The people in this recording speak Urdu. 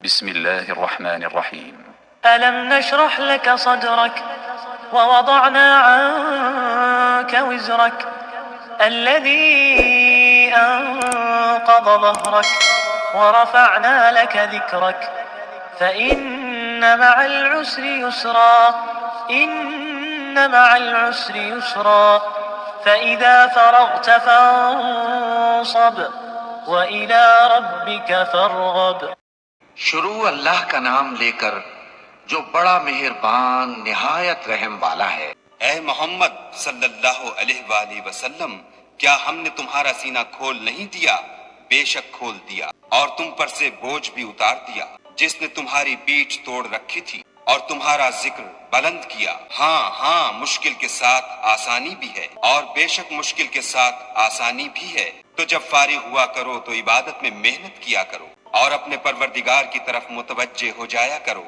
بسم الله الرحمن الرحيم. ألم نشرح لك صدرك ووضعنا عنك وزرك الذي أنقض ظهرك ورفعنا لك ذكرك فإن مع العسر يسرا إن مع العسر يسرا فإذا فرغت فانصب وإلى ربك فارغب. شروع اللہ کا نام لے کر جو بڑا مہربان نہایت رحم والا ہے۔ اے محمد صلی اللہ علیہ وآلہ وسلم، کیا ہم نے تمہارا سینہ کھول نہیں دیا؟ بے شک کھول دیا، اور تم پر سے بوجھ بھی اتار دیا جس نے تمہاری پیٹھ توڑ رکھی تھی، اور تمہارا ذکر بلند کیا۔ ہاں مشکل کے ساتھ آسانی بھی ہے، اور بے شک مشکل کے ساتھ آسانی بھی ہے۔ تو جب فارغ ہوا کرو تو عبادت میں محنت کیا کرو، اور اپنے پروردگار کی طرف متوجہ ہو جایا کرو۔